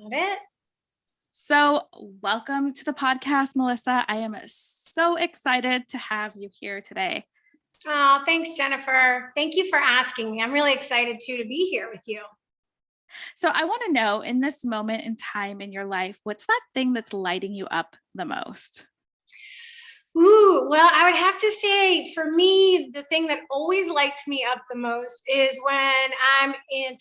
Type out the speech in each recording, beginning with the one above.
Got it. So, welcome to the podcast, Melissa. I am so excited to have you here today. Oh, thanks, Jennifer. Thank you for asking me. I'm really excited too to be here with you. So, I want to know in this moment in time in your life, what's that thing that's lighting you up the most? Ooh, well, I would have to say for me, the thing that always lights me up the most is when I'm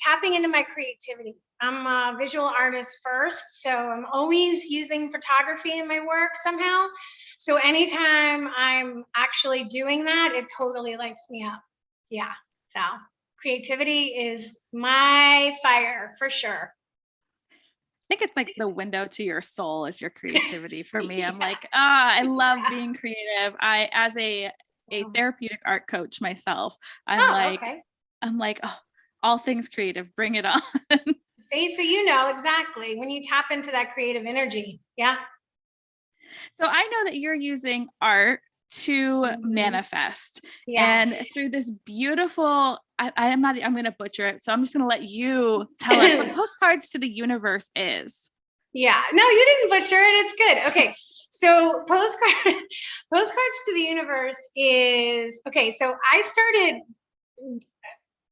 tapping into my creativity. I'm a visual artist first, so I'm always using photography in my work somehow. So anytime I'm actually doing that, it totally lights me up. Yeah. So creativity is my fire for sure. I think it's like the window to your soul is your creativity for me. I'm like, I love being creative. As a therapeutic art coach myself, Oh, okay. I'm like, oh, all things creative, bring it on. See, so you know exactly when you tap into that creative energy. Yeah. So I know that you're using art to manifest, and Yes. through this beautiful, I'm going to butcher it. So I'm just going to let you tell us what postcards to the universe is. Yeah. No, you didn't butcher it. It's good. Okay. So postcards to the universe is okay. So I started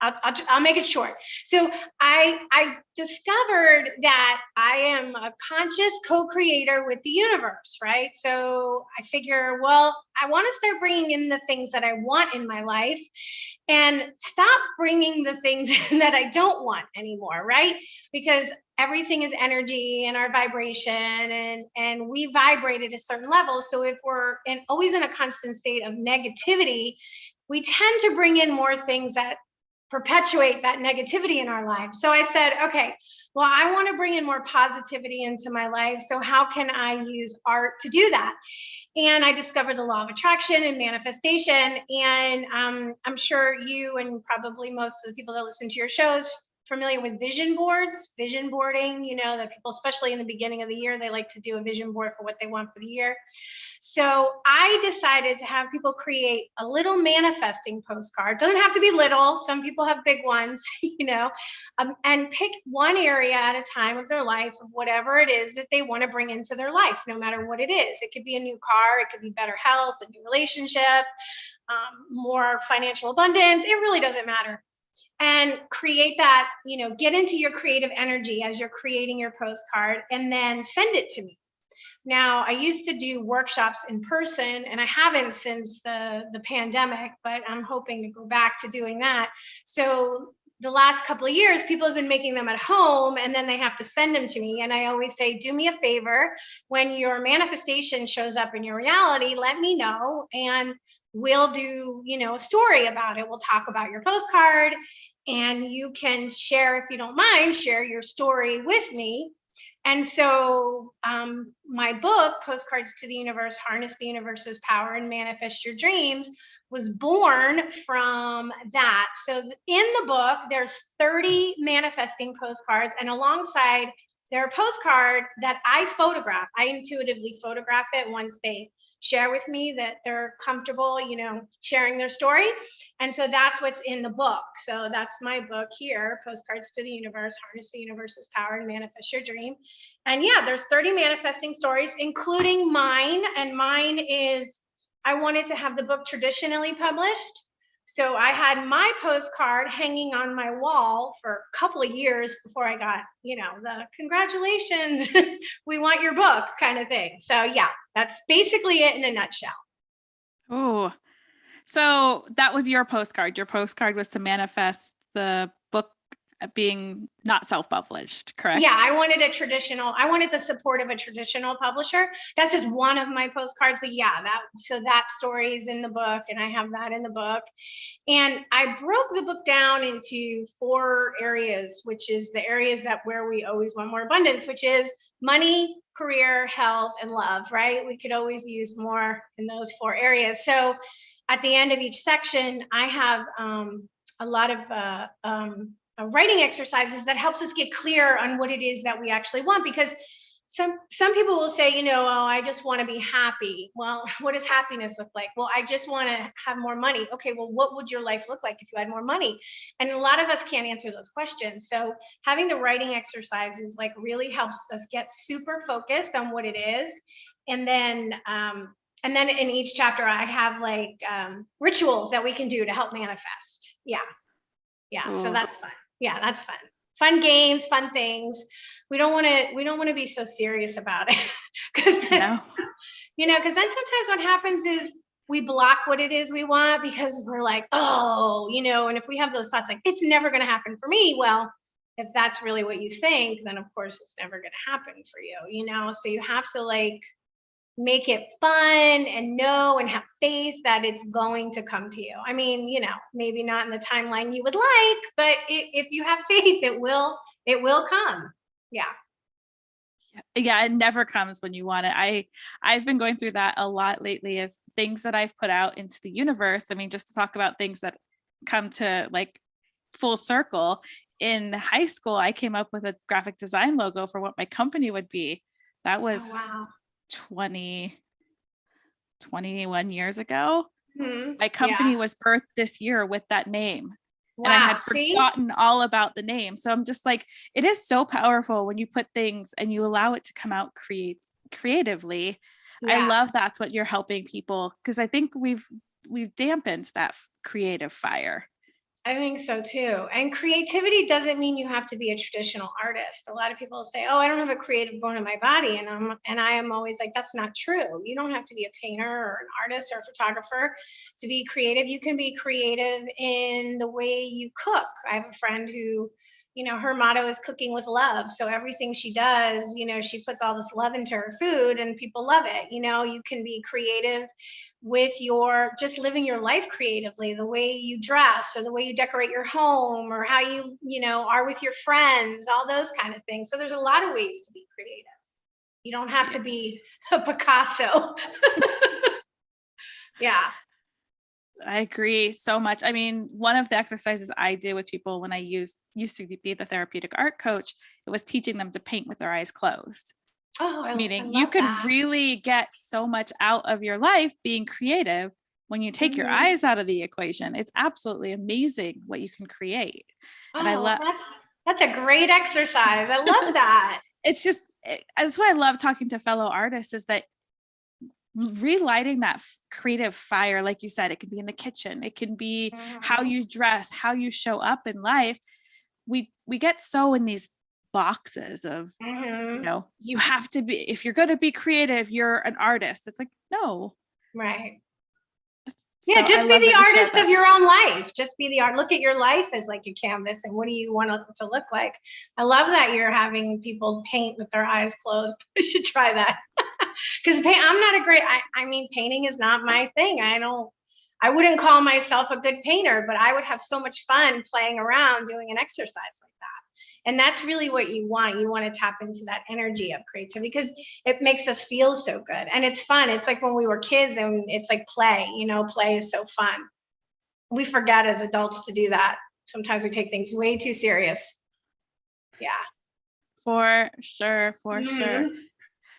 I'll make it short. So I discovered that I am a conscious co-creator with the universe, right? So I figure, well, I want to start bringing in the things that I want in my life and stop bringing the things that I don't want anymore, right? Because everything is energy and our vibration, and we vibrate at a certain level. So if we're always in a constant state of negativity, we tend to bring in more things that perpetuate that negativity in our lives. So I said, okay, well, I want to bring in more positivity into my life. So how can I use art to do that? And I discovered the law of attraction and manifestation. And I'm sure you and probably most of the people that listen to your shows familiar with vision boards, vision boarding, that people, especially in the beginning of the year, they like to do a vision board for what they want for the year. So I decided to have people create a little manifesting postcard. Doesn't have to be little. Some people have big ones, and pick one area at a time of their life of whatever it is that they want to bring into their life, no matter what it is. It could be a new car. It could be better health, a new relationship, more financial abundance. It really doesn't matter. And create that, get into your creative energy as you're creating your postcard and then send it to me. Now, I used to do workshops in person, and I haven't since the pandemic, but I'm hoping to go back to doing that. So the last couple of years, people have been making them at home, and then they have to send them to me. And I always say, do me a favor, when your manifestation shows up in your reality, let me know, and we'll do, a story about it. We'll talk about your postcard, and you can share, if you don't mind, share your story with me. And so my book, Postcards to the Universe, Harness the Universe's Power and Manifest Your Dreams, was born from that. So in the book, there's 30 manifesting postcards, and alongside there are postcard that I photograph. I intuitively photograph it once they share with me that they're comfortable, sharing their story. And so that's what's in the book. So that's my book here, Postcards to the Universe, Harness the Universe's Power and Manifest Your Dream. And yeah, there's 30 manifesting stories, including mine. And mine is, I wanted to have the book traditionally published. So I had my postcard hanging on my wall for a couple of years before I got, the congratulations, we want your book kind of thing. So yeah, that's basically it in a nutshell. Oh, so that was your postcard. Your postcard was to manifest the book being not self-published, correct? Yeah, I wanted the support of a traditional publisher. That's just one of my postcards, but yeah, that story is in the book, and I have that in the book. And I broke the book down into 4 areas, which is the areas where we always want more abundance, which is money, career, health, and love, right? We could always use more in those 4 areas. So at the end of each section, I have a lot of writing exercises that helps us get clear on what it is that we actually want. Because some people will say, oh, I just want to be happy. Well, what does happiness look like? Well, I just want to have more money. Okay, well, what would your life look like if you had more money? And a lot of us can't answer those questions. So having the writing exercises like really helps us get super focused on what it is. And then in each chapter, I have like rituals that we can do to help manifest. Yeah. So that's fun. Yeah, that's fun. Fun games, fun things. We don't want to be so serious about it. Because then sometimes what happens is we block what it is we want because we're like, oh, and if we have those thoughts like, it's never going to happen for me. Well, if that's really what you think, then of course it's never going to happen for you, so you have to like make it fun and know and have faith that it's going to come to you. I mean, maybe not in the timeline you would like, but if you have faith, it will come. Yeah, it never comes when you want it. I've been going through that a lot lately, as things that I've put out into the universe. I mean, just to talk about things that come to like full circle. In high school, I came up with a graphic design logo for what my company would be. That was 21 years ago. Mm-hmm. My company was birthed this year with that name. Wow. And I had forgotten all about the name. So I'm just like, it is so powerful when you put things and you allow it to come out creatively. Yeah. I love that's what you're helping people, because I think we've dampened that creative fire. I think so too. And creativity doesn't mean you have to be a traditional artist. A lot of people say, oh, I don't have a creative bone in my body. And I am always like, that's not true. You don't have to be a painter or an artist or a photographer to be creative. You can be creative in the way you cook. I have a friend who, her motto is cooking with love. So everything she does, she puts all this love into her food and people love it. You can be creative with your just living your life creatively, the way you dress or the way you decorate your home or how you are with your friends, all those kind of things. So there's a lot of ways to be creative. You don't have to be a Picasso. Yeah. I agree so much. I mean, one of the exercises I do with people when I used to be the therapeutic art coach, it was teaching them to paint with their eyes closed. Meaning you could really get so much out of your life being creative when you take your eyes out of the equation. It's absolutely amazing what you can create. And I love that's a great exercise. I love that. That's why I love talking to fellow artists, is that relighting that creative fire. Like you said, it can be in the kitchen, it can be how you dress, how you show up in life. We get so in these boxes of you have to be, if you're going to be creative, you're an artist. It's like, no. Right. Yeah, just be the artist of your own life. Just be the art. Look at your life as like a canvas, and what do you want it to look like? I love that you're having people paint with their eyes closed. I should try that. Because I'm not a great, I mean, painting is not my thing. I wouldn't call myself a good painter, but I would have so much fun playing around doing an exercise like that. And that's really what you want. You want to tap into that energy of creativity because it makes us feel so good. And it's fun. It's like when we were kids and it's like play, play is so fun. We forget as adults to do that. Sometimes we take things way too serious. Yeah. For sure.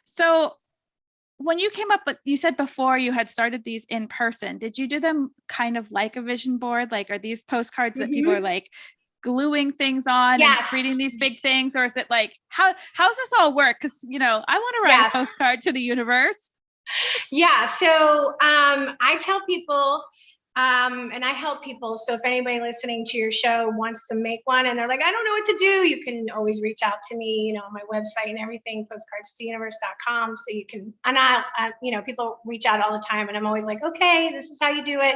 So when you came up with, you said before you had started these in person, did you do them kind of like a vision board? Like, are these postcards that people are like gluing things on and creating these big things? Or is it like, how's this all work? Because, I want to write a postcard to the universe. Yeah. So I tell people, and I help people. So if anybody listening to your show wants to make one and they're like, I don't know what to do, you can always reach out to me, on my website and everything, postcardstotheuniverse.com. So you can, and people reach out all the time and I'm always like, okay, this is how you do it.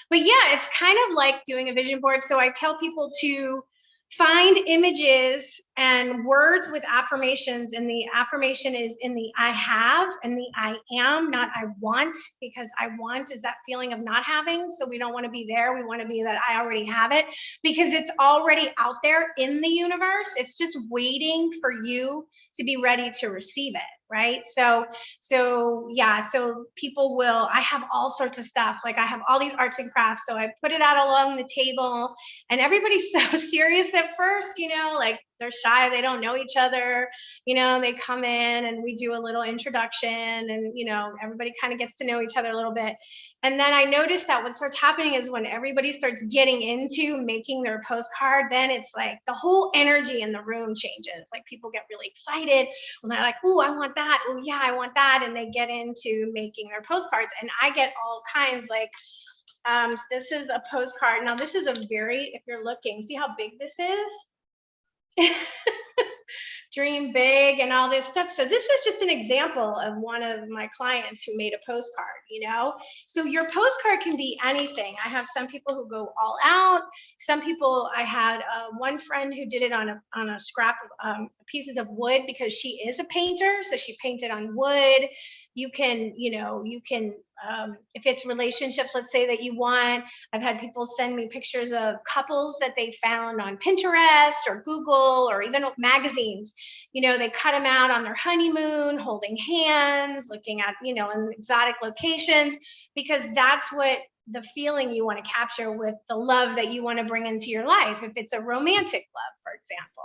But yeah, it's kind of like doing a vision board. So I tell people to find images and words with affirmations, and the affirmation is in the I have and the I am, not I want, because I want is that feeling of not having. So we don't want to be there. We want to be that I already have it, because it's already out there in the universe. It's just waiting for you to be ready to receive it. right? So yeah, so people will, I have all sorts of stuff. Like I have all these arts and crafts. So I put it out along the table and everybody's so serious at first, like they're shy, they don't know each other, they come in and we do a little introduction and, everybody kind of gets to know each other a little bit. And then I noticed that what starts happening is when everybody starts getting into making their postcard, then it's like the whole energy in the room changes. Like people get really excited when they're like, "Ooh, I want that. Oh yeah, I want that." And they get into making their postcards. And I get all kinds like, this is a postcard. Now this is a very, if you're looking, see how big this is? Dream big and all this stuff. So this is just an example of one of my clients who made a postcard, So your postcard can be anything. I have some people who go all out. Some people, I had one friend who did it on a scrap of pieces of wood because she is a painter. So she painted on wood. You can, if it's relationships, let's say that you want, I've had people send me pictures of couples that they found on Pinterest or Google or even magazines. They cut them out on their honeymoon, holding hands, looking at, in exotic locations, because that's what the feeling you want to capture with the love that you want to bring into your life. If it's a romantic love, for example,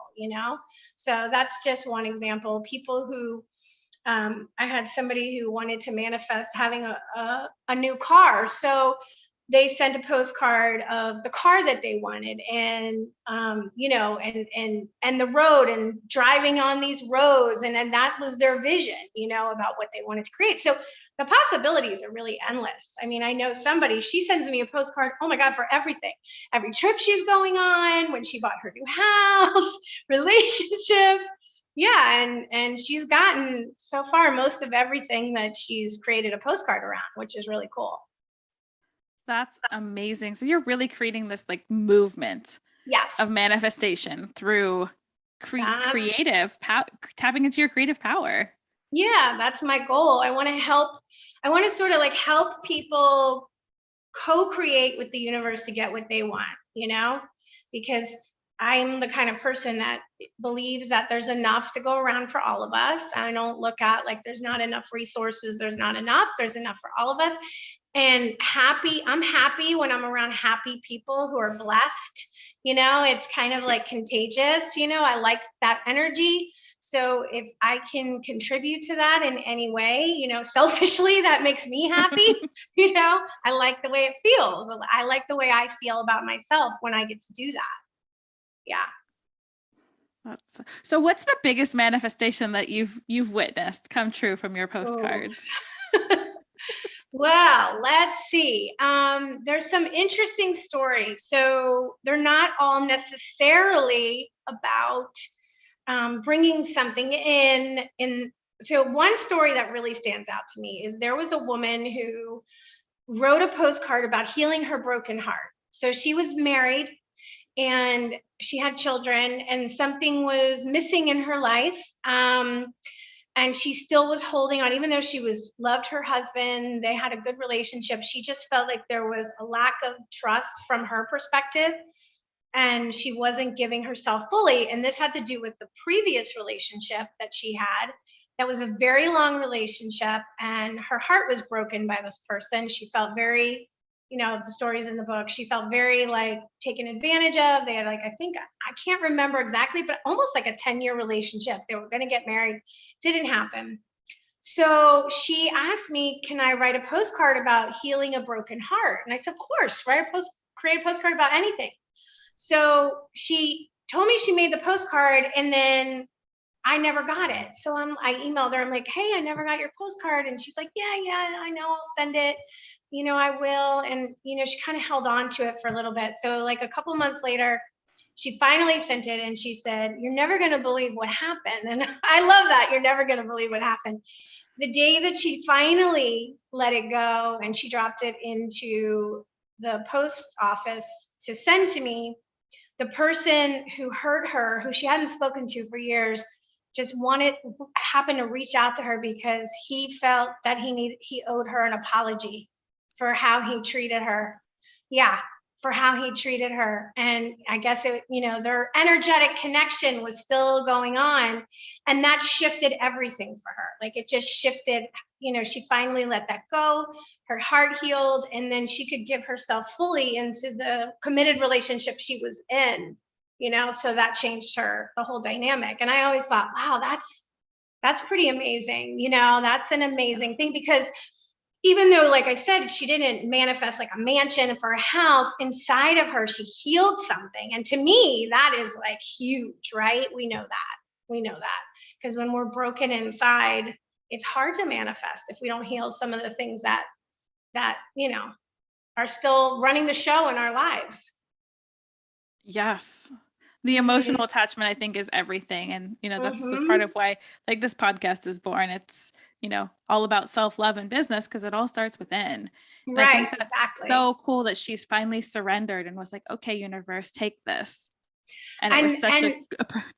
so that's just one example. People who, I had somebody who wanted to manifest having a new car. So they sent a postcard of the car that they wanted and, and the road and driving on these roads. And then that was their vision, about what they wanted to create. So the possibilities are really endless. I mean, I know somebody, she sends me a postcard, oh my God, for everything, every trip she's going on, when she bought her new house, relationships. Yeah, and she's gotten so far most of everything that she's created a postcard around, which is really cool. That's amazing. So you're really creating this like movement of manifestation through creative power, tapping into your creative power. Yeah, that's my goal. I want to sort of like help people co-create with the universe to get what they want, because I'm the kind of person that believes that there's enough to go around for all of us. I don't look at like there's not enough resources, there's not enough, there's enough for all of us. And I'm happy when I'm around happy people who are blessed. It's kind of like contagious. I like that energy. So if I can contribute to that in any way, selfishly, that makes me happy. I like the way it feels. I like the way I feel about myself when I get to do that. Yeah. So what's the biggest manifestation that you've witnessed come true from your postcards? Well, let's see. There's some interesting stories. So they're not all necessarily about bringing something in. So one story that really stands out to me is there was a woman who wrote a postcard about healing her broken heart. So she was married and she had children and something was missing in her life. And she still was holding on, even though she loved her husband, they had a good relationship. She just felt like there was a lack of trust from her perspective and she wasn't giving herself fully. And this had to do with the previous relationship that she had. That was a very long relationship and her heart was broken by this person. She felt very, the stories in the book, she felt very like taken advantage of. They had like, I can't remember exactly, but almost like a 10-year relationship. They were going to get married. Didn't happen. So she asked me, can I write a postcard about healing a broken heart? And I said, of course, create a postcard about anything. So she told me she made the postcard and then I never got it. So I emailed her. I'm like, hey, I never got your postcard. And she's like, yeah, I know. I'll send it. I will. And, she kind of held on to it for a little bit. So like a couple months later, she finally sent it and she said, you're never going to believe what happened. And I love that. You're never going to believe what happened. The day that she finally let it go and she dropped it into the post office to send to me, the person who hurt her, who she hadn't spoken to for years, just happened to reach out to her because he felt that he owed her an apology for how he treated her. Yeah. for how he treated her. And I guess it, their energetic connection was still going on. And that shifted everything for her. Like it just shifted, she finally let that go. Her heart healed, and then she could give herself fully into the committed relationship she was in, so that changed the whole dynamic. And I always thought, wow, that's pretty amazing. That's an amazing thing, because even though, like I said, she didn't manifest like a mansion for a house, inside of her, she healed something. And to me, that is like huge, right? We know that. Because when we're broken inside, it's hard to manifest if we don't heal some of the things that are still running the show in our lives. Yes. The emotional attachment, I think, is everything. And, that's part of why like this podcast is born. It's, all about self-love and business, because it all starts within. And right. I think that's exactly. so cool that she's finally surrendered and was like, okay, universe, take this. And it was such a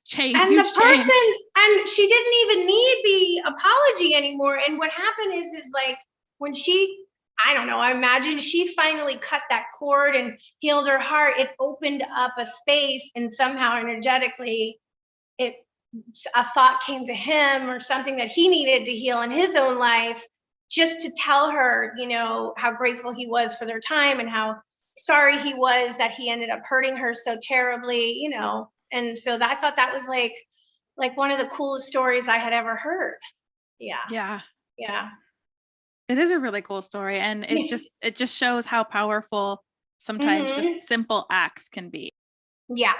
change. And the person, and she didn't even need the apology anymore. And what happened is like when she, I don't know, I imagine she finally cut that cord and healed her heart, it opened up a space, and somehow energetically a thought came to him, or something that he needed to heal in his own life, just to tell her, how grateful he was for their time, and how sorry he was that he ended up hurting her so terribly, And so I thought that was like one of the coolest stories I had ever heard. Yeah. It is a really cool story, and it just shows how powerful sometimes just simple acts can be. Yeah.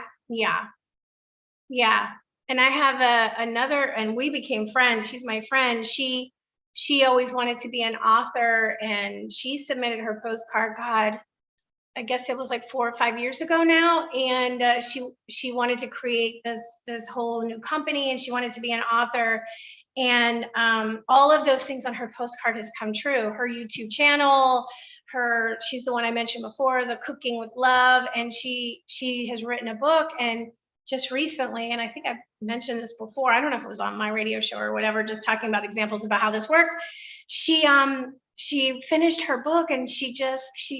And I have another, and we became friends. She's my friend. She always wanted to be an author, and she submitted her postcard. God, I guess it was like 4 or 5 years ago now. And she wanted to create this whole new company, and she wanted to be an author. And all of those things on her postcard has come true. Her YouTube channel, she's the one I mentioned before, the Cooking with Love, and she has written a book. And just recently, and I think I've mentioned this before, I don't know if it was on my radio show or whatever, just talking about examples about how this works. She finished her book, and she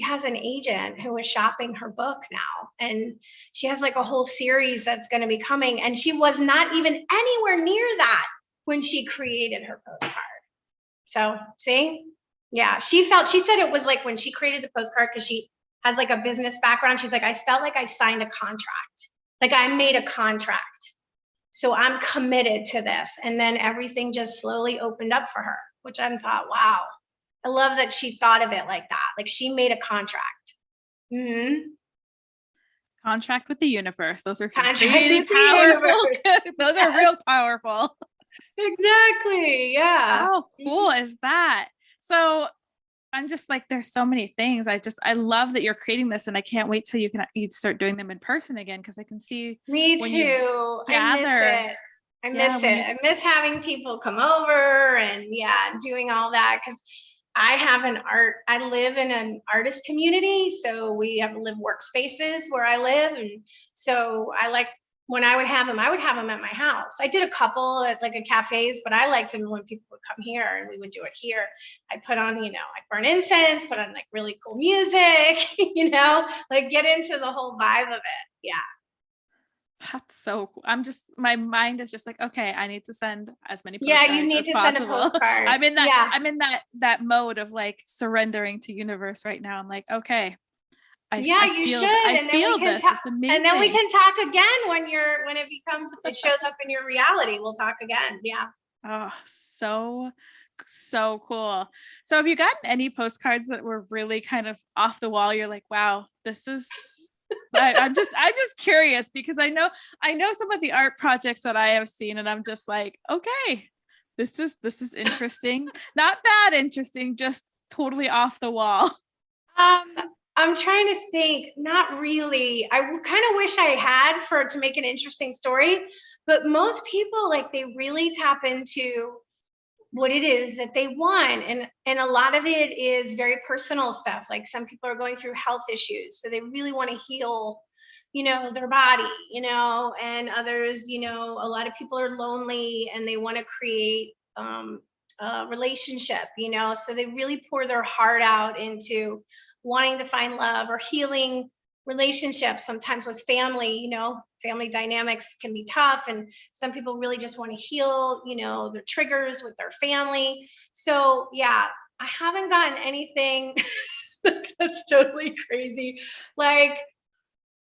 has an agent who is shopping her book now, and she has like a whole series that's going to be coming, and she was not even anywhere near that when she created her postcard. So see, yeah, she said it was like when she created the postcard, because she has like a business background, she's like, I felt like I signed a contract, like I made a contract, so I'm committed to this. And then everything just slowly opened up for her, which I thought, wow, I love that she thought of it like that. Like she made a contract. Contract with the universe. Those are some Contract really powerful. Those are real powerful. Exactly. Yeah. How cool is that? So I'm just like, there's so many things. I love that you're creating this, and I can't wait till you'd start doing them in person again, because I can see. Me too. I miss it. I miss having people come over and doing all that, because I live in an artist community, so we have live workspaces where I live. And so when I would have them at my house. I did a couple at like a cafes, but I liked them when people would come here, and we would do it here. I put on, I burn incense, put on like really cool music, like get into the whole vibe of it. Yeah. That's so cool. My mind is just like, okay, I need to send as many postcards you need as to possible. Send a postcard. I'm in that mode of like surrendering to universe right now. I'm like, okay. You should. I feel this. It's amazing. And then we can talk again when it shows up in your reality. We'll talk again. Yeah. Oh, so cool. So have you gotten any postcards that were really kind of off the wall? You're like, wow, this is I'm just curious, because I know some of the art projects that I have seen, and I'm just like, okay, this is interesting. Not bad interesting, just totally off the wall. I'm trying to think. Not really. I kind of wish I had to make an interesting story, but most people, like, they really tap into what it is that they want. And a lot of it is very personal stuff. Like some people are going through health issues, so they really want to heal, their body, and others, a lot of people are lonely and they want to create a relationship, so they really pour their heart out into wanting to find love or healing relationships, sometimes with family, family dynamics can be tough. And some people really just want to heal, their triggers with their family. So yeah, I haven't gotten anything that's totally crazy. Like,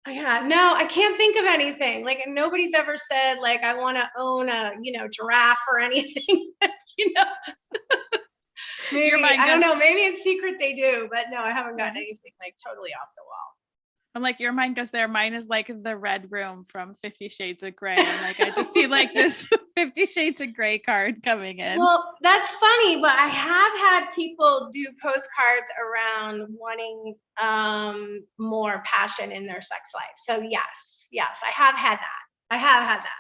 yeah, no, I can't think of anything. Like, nobody's ever said, like, I want to own a, giraffe or anything, you know. Maybe, I don't know, maybe in secret they do, but no, I haven't gotten anything like totally off the wall. I'm like, your mind goes there. Mine is like the red room from 50 Shades of Grey. I'm like, I just see like this 50 Shades of Grey card coming in. Well, that's funny, but I have had people do postcards around wanting more passion in their sex life. So yes, I have had that.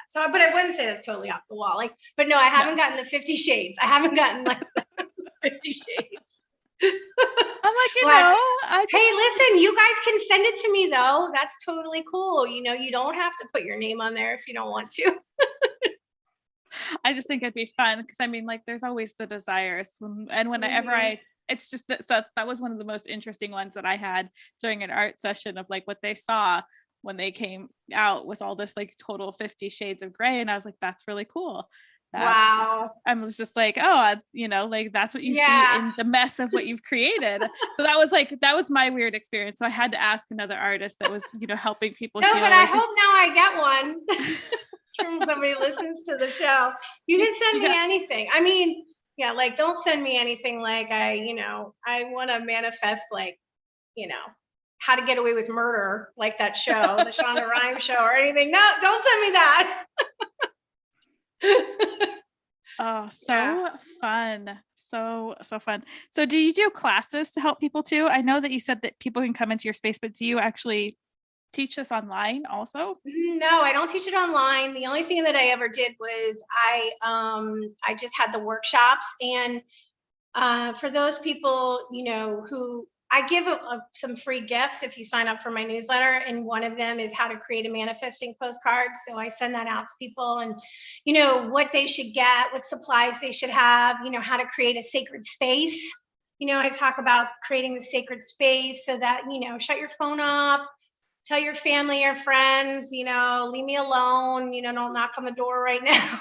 So, but I wouldn't say that's totally off the wall. Like, but no, I haven't gotten the 50 Shades. I haven't gotten like 50 Shades. I'm like, hey, listen, you guys can send it to me though. That's totally cool. You don't have to put your name on there if you don't want to. I just think it'd be fun because I mean, like, there's always the desires, and whenever it's just that was one of the most interesting ones that I had during an art session of like what they saw when they came out was all this like total 50 Shades of Grey, and I was like, that's really cool. Wow. I was just like, oh, like that's what you see in the mess of what you've created. So that was my weird experience. So I had to ask another artist that was, helping people heal. But I like, hope now I get one from somebody who listens to the show. You can send me anything. I mean, yeah, like don't send me anything like I want to manifest like, How to Get Away with Murder, like that show, the Shonda Rhimes show or anything. No, don't send me that. Oh, so fun. So fun. So do you do classes to help people too? I know that you said that people can come into your space, but do you actually teach this online also? No, I don't teach it online. The only thing that I ever did was I just had the workshops. And for those people, who I give some free gifts if you sign up for my newsletter. And one of them is how to create a manifesting postcard. So I send that out to people and, what they should get, what supplies they should have, how to create a sacred space. I talk about creating the sacred space so that, shut your phone off, tell your family or friends, leave me alone, don't knock on the door right now.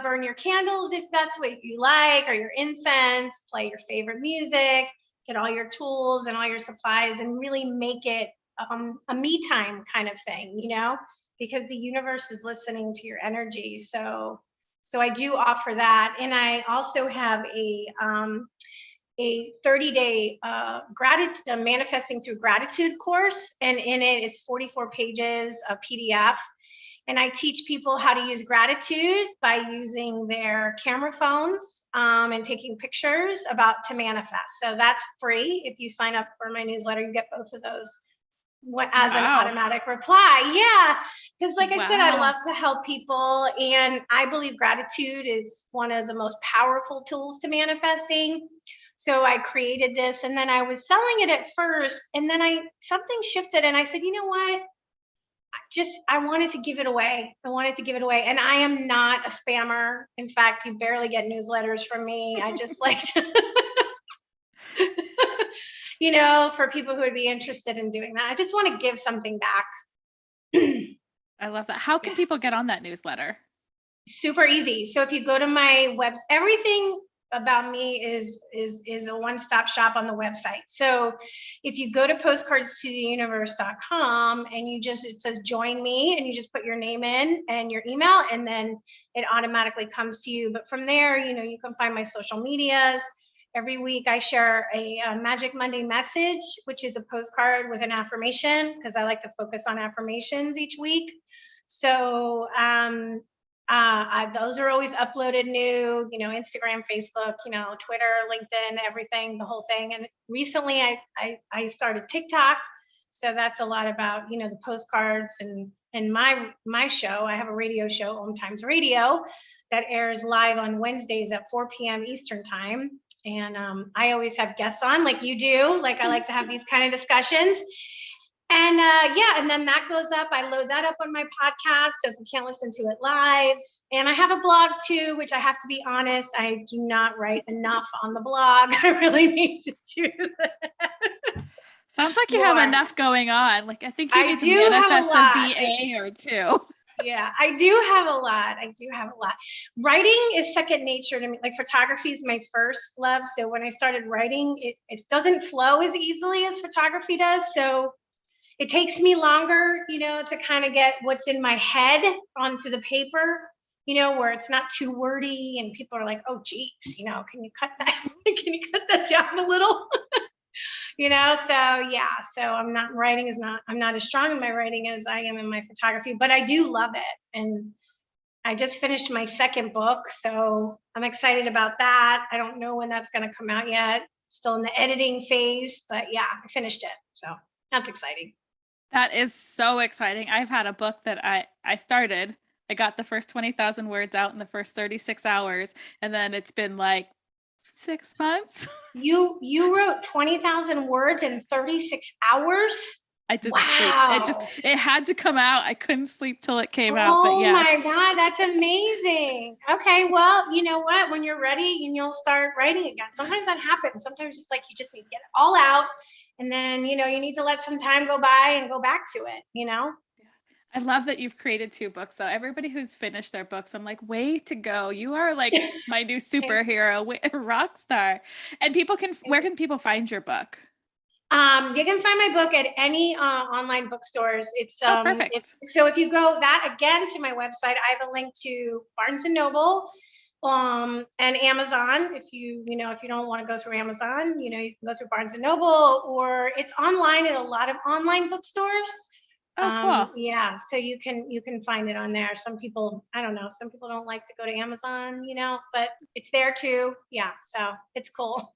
Burn your candles if that's what you like, or your incense, play your favorite music, get all your tools and all your supplies, and really make it a me time kind of thing, because the universe is listening to your energy. So I do offer that. And I also have a 30-day gratitude, manifesting through gratitude course. And in it, it's 44 pages of PDF. And I teach people how to use gratitude by using their camera phones and taking pictures to manifest. So that's free. If you sign up for my newsletter, you get both of those as an automatic reply. Yeah. Because like I said, I love to help people. And I believe gratitude is one of the most powerful tools to manifesting. So I created this, and then I was selling it at first, and then something shifted, and I said, you know what? I wanted to give it away. And I am not a spammer. In fact, you barely get newsletters from me. I just like to, for people who would be interested in doing that. I just want to give something back. I love that. How can people get on that newsletter? Super easy. So if you go to my website, everything about me is a one-stop shop on the website. So if you go to postcardstotheuniverse.com and it says join me, and you just put your name in and your email, and then it automatically comes to you. But from there, you can find my social medias. Every week I share a Magic Monday message, which is a postcard with an affirmation, because I like to focus on affirmations each week. So those are always uploaded new, Instagram, Facebook, Twitter, LinkedIn, everything, the whole thing. And recently I started TikTok. So that's a lot about, the postcards and my show. I have a radio show, Om Times Radio, that airs live on Wednesdays at 4 p.m. Eastern time. And I always have guests on like you do. Like I like to have these kind of discussions. And and then that goes up. I load that up on my podcast, so if you can't listen to it live. And I have a blog too, which I have to be honest, I do not write enough on the blog. I really need to do that. Sounds like you have More. enough going on. Like, I think you I need to do have a manifest a lot. VA or two. Yeah, I do have a lot. I do have a lot. Writing is second nature to me. Like photography is my first love. So when I started writing, it doesn't flow as easily as photography does. So it takes me longer, to kind of get what's in my head onto the paper, where it's not too wordy and people are like, oh, geez, can you cut that? Can you cut that down a little? So yeah, so I'm not as strong in my writing as I am in my photography, but I do love it. And I just finished my second book, so I'm excited about that. I don't know when that's going to come out yet. Still in the editing phase, but yeah, I finished it. So that's exciting. That is so exciting. I've had a book that I started. I got the first 20,000 words out in the first 36 hours, and then it's been like 6 months. You wrote 20,000 words in 36 hours? I didn't sleep. Wow. It had to come out. I couldn't sleep till it came out, but Oh yes. my God, that's amazing. Okay, well, you know what? When you're ready, you'll start writing again. Sometimes that happens. Sometimes it's like you just need to get it all out. And then, you need to let some time go by and go back to it. I love that you've created 2 books though. Everybody who's finished their books, I'm like, way to go. You are like my new superhero, rock star. And where can people find your book? You can find my book at any online bookstores. Perfect. So if you go that again to my website, I have a link to Barnes and Noble, and Amazon. If you don't want to go through Amazon, you can go through Barnes and Noble, or it's online at a lot of online bookstores. Oh, cool. Yeah, so you can find it on there. Some people, I don't know, some people don't like to go to Amazon, but it's there too. Yeah, so it's cool.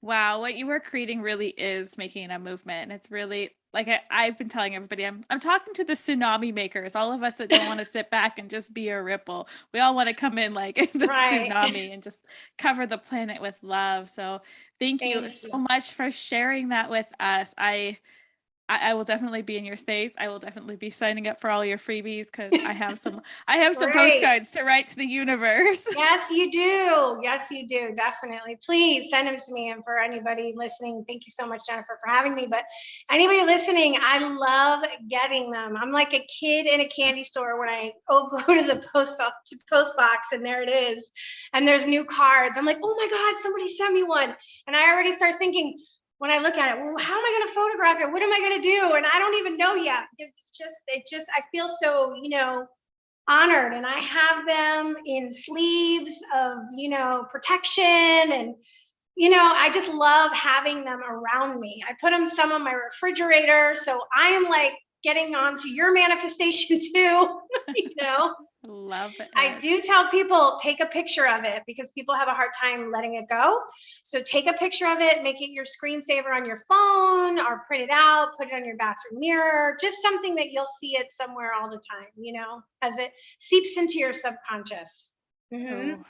Wow, what you are creating really is making a movement. And it's really like I've been telling everybody, I'm talking to the tsunami makers, all of us that don't want to sit back and just be a ripple. We all want to come in like the Right. tsunami and just cover the planet with love. So thank you so much for sharing that with us. I will definitely be in your space. I will definitely be signing up for all your freebies because I have some postcards to write to the universe. Yes, you do. Yes, you do. Definitely. Please send them to me. And for anybody listening, thank you so much, Jennifer, for having me. But anybody listening, I love getting them. I'm like a kid in a candy store when I go to the post box and there it is. And there's new cards. I'm like, oh my God, somebody sent me one. And I already start thinking, when I look at it, well, how am I going to photograph it? What am I going to do? And I don't even know yet because I feel so, honored. And I have them in sleeves of, protection. And, I just love having them around me. I put them some on my refrigerator. So I am like getting onto your manifestation too, Love it. I do tell people, take a picture of it because people have a hard time letting it go. So take a picture of it, make it your screensaver on your phone or print it out, put it on your bathroom mirror, just something that you'll see it somewhere all the time, as it seeps into your subconscious. Mm-hmm.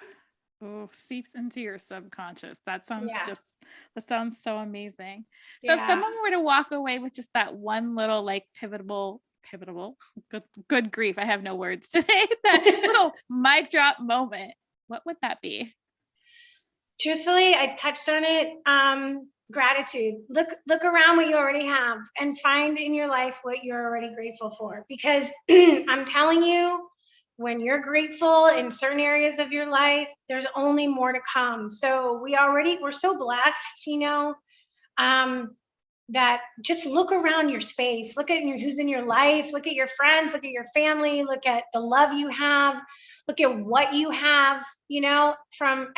Oh, seeps into your subconscious. That sounds so amazing. So if Yeah. someone were to walk away with just that one little like pivotal, good grief, I have no words today, that little mic drop moment, what would that be? Truthfully, I touched on it. Gratitude. Look around what you already have and find in your life what you're already grateful for. Because I'm telling you, when you're grateful in certain areas of your life, there's only more to come. So we're so blessed, that just look around your space, look at who's in your life, look at your friends, look at your family, look at the love you have, look at what you have, from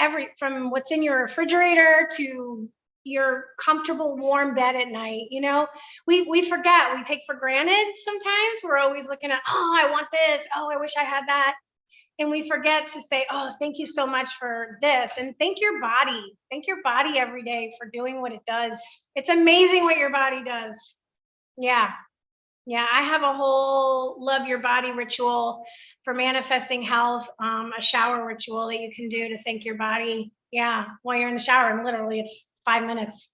what's in your refrigerator to your comfortable warm bed at night. We forget, we take for granted sometimes. We're always looking at, oh, I want this, oh, I wish I had that. And we forget to say, oh, thank you so much for this. And thank your body every day for doing what it does. It's amazing what your body does. Yeah. I have a whole love your body ritual for manifesting health, a shower ritual that you can do to thank your body. Yeah, while you're in the shower, and literally it's 5 minutes.